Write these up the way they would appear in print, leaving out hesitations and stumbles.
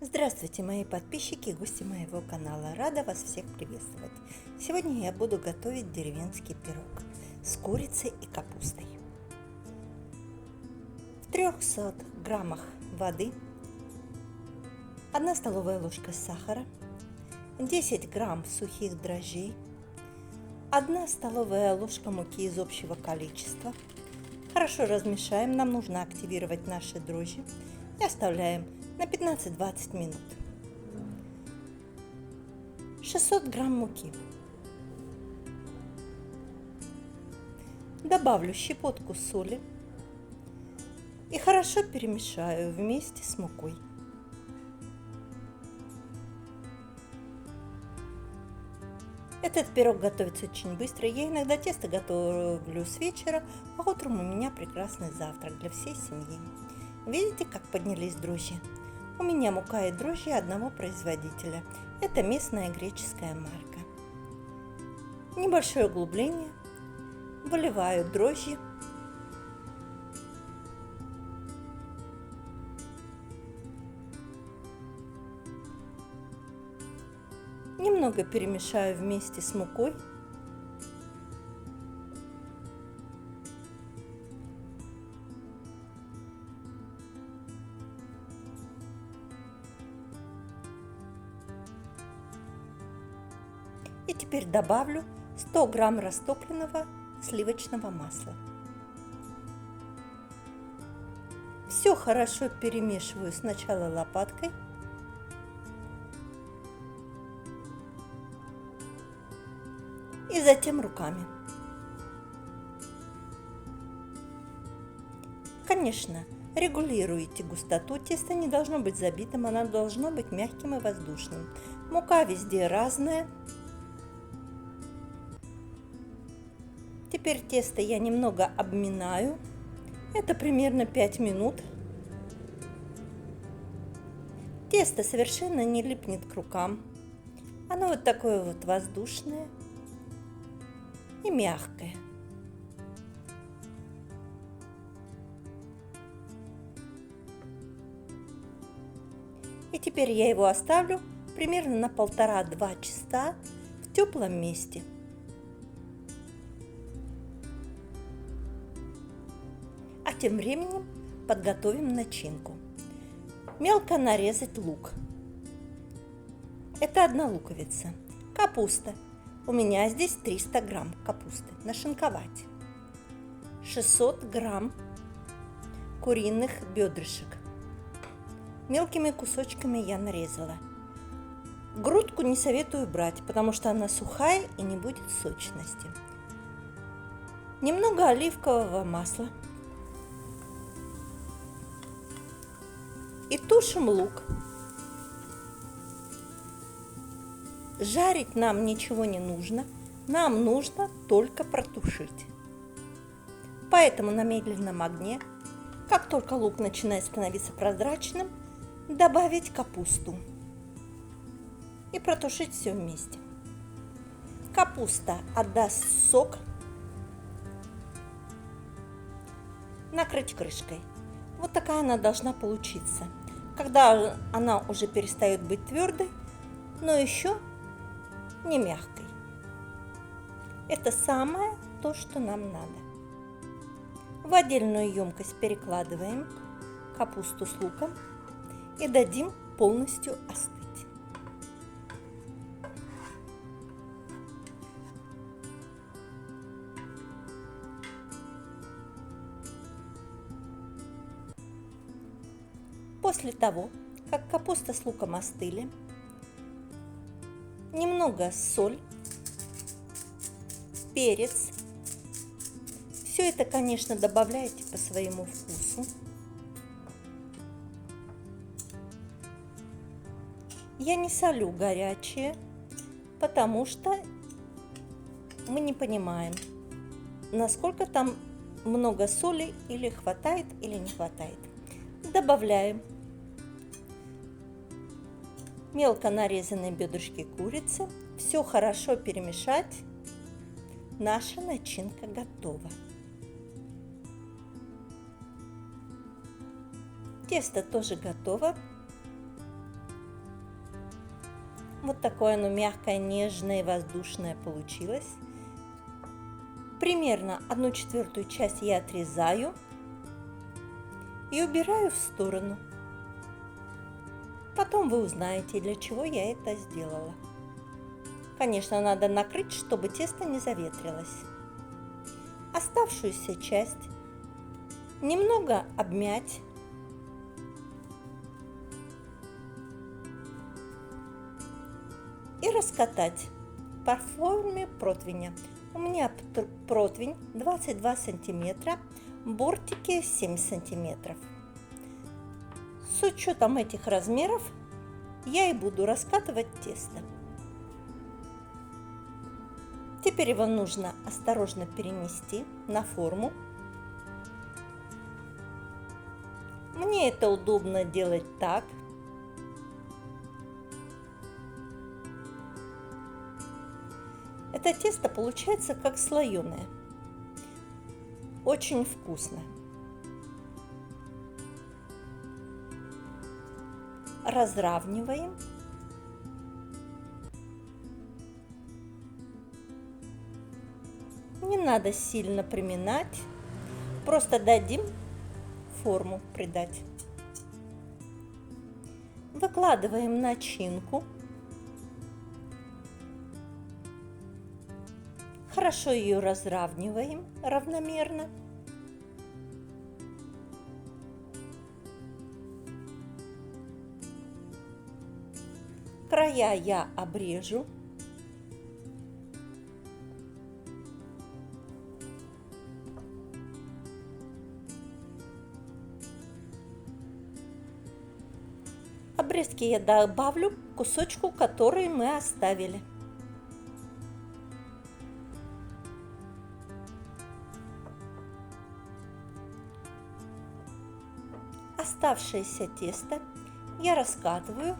Здравствуйте, мои подписчики и гости моего канала. Рада вас всех приветствовать. Сегодня я буду готовить деревенский пирог с курицей и капустой. В 300 граммах воды, 1 столовая ложка сахара, 10 грамм сухих дрожжей, 1 столовая ложка муки из общего количества. Хорошо размешаем, нам нужно активировать наши дрожжи и оставляем на 15-20 минут. 600 грамм муки. Добавлю щепотку соли и хорошо перемешаю вместе с мукой. Этот пирог готовится очень быстро. Я иногда тесто готовлю с вечера, а утром у меня прекрасный завтрак для всей семьи. Видите, как поднялись дрожжи? У меня мука и дрожжи одного производителя. Это местная греческая марка. Небольшое углубление. Выливаю дрожжи. Немного перемешаю вместе с мукой. И теперь добавлю 100 грамм растопленного сливочного масла. Все хорошо перемешиваю сначала лопаткой. И затем руками. Конечно, регулируйте густоту. Тесто не должно быть забитым, оно должно быть мягким и воздушным. Мука везде разная. Теперь тесто я немного обминаю. Это примерно 5 минут. Тесто совершенно не липнет к рукам. Оно вот такое вот воздушное и мягкое. И теперь я его оставлю примерно на 1,5-2 часа в теплом месте. А тем временем подготовим начинку. Мелко нарезать лук. Это 1 луковица. Капуста. У меня здесь 300 грамм капусты. Нашинковать. 600 грамм куриных бедрышек. Мелкими кусочками я нарезала. Грудку не советую брать, потому что она сухая и не будет сочности. Немного оливкового масла. И тушим лук. Жарить нам ничего не нужно, нам нужно только протушить. Поэтому на медленном огне, как только лук начинает становиться прозрачным, добавить капусту и протушить все вместе. Капуста отдаст сок. Накрыть крышкой. Вот такая она должна получиться. Когда она уже перестает быть твердой, но еще не мягкой. Это самое то, что нам надо. В отдельную емкость перекладываем капусту с луком и дадим полностью остыть. После того, как капуста с луком остыли, немного соль, перец. Все это, конечно, добавляйте по своему вкусу. Я не солю горячее, потому что мы не понимаем, насколько там много соли, или хватает, или не хватает. Добавляем мелко нарезанные бедрышки курицы. Все хорошо перемешать. Наша начинка готова. Тесто тоже готово. Вот такое оно мягкое, нежное и воздушное получилось. Примерно 1/4 часть я отрезаю и убираю в сторону. Потом вы узнаете, для чего я это сделала. Конечно, надо накрыть, чтобы тесто не заветрилось. Оставшуюся часть немного обмять. И раскатать по форме противня. У меня противень 22 сантиметра, бортики 7 сантиметров. С учетом этих размеров я и буду раскатывать тесто. Теперь его нужно осторожно перенести на форму. Мне это удобно делать так. Это тесто получается как слоеное. Очень вкусно. Разравниваем. Не надо сильно приминать. Просто дадим форму придать. Выкладываем начинку. Хорошо ее разравниваем равномерно. Края я обрежу. Обрезки я добавлю к кусочку, который мы оставили. Оставшееся тесто я раскатываю.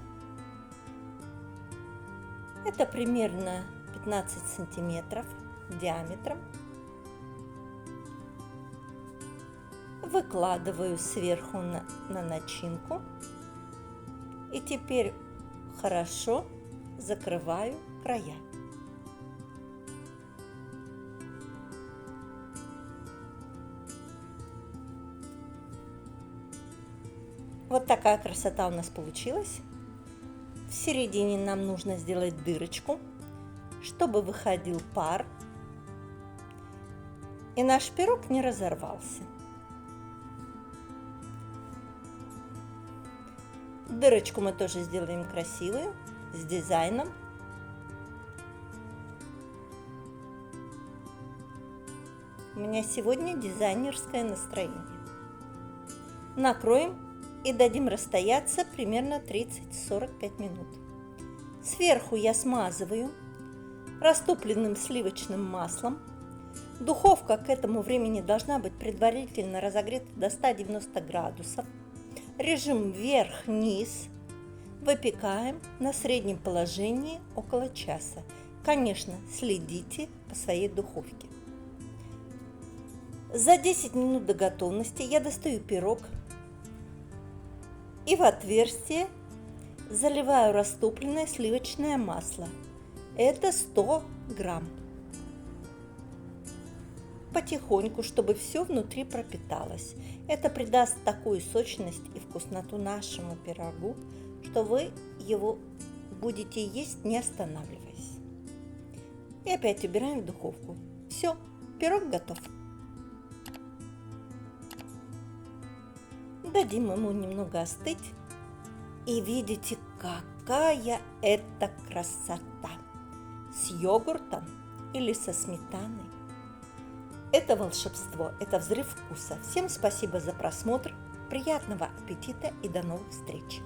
Это примерно 15 сантиметров диаметром. Выкладываю сверху на начинку. И теперь хорошо закрываю края. Вот такая красота у нас получилась. В середине нам нужно сделать дырочку, чтобы выходил пар, и наш пирог не разорвался. Дырочку мы тоже сделаем красивую, с дизайном. У меня сегодня дизайнерское настроение. Накроем и дадим расстояться примерно 30-45 минут. Сверху я смазываю растопленным сливочным маслом. Духовка к этому времени должна быть предварительно разогрета до 190 градусов. Режим вверх-вниз. Выпекаем на среднем положении около часа. Конечно, следите по своей духовке. За 10 минут до готовности я достаю пирог и в отверстие заливаю растопленное сливочное масло. Это 100 грамм. Потихоньку, чтобы все внутри пропиталось. Это придаст такую сочность и вкусноту нашему пирогу, что вы его будете есть, не останавливаясь. И опять убираем в духовку. Все, пирог готов. Дадим ему немного остыть. И видите, какая это красота! С йогуртом или со сметаной. Это волшебство, это взрыв вкуса. Всем спасибо за просмотр, приятного аппетита и до новых встреч!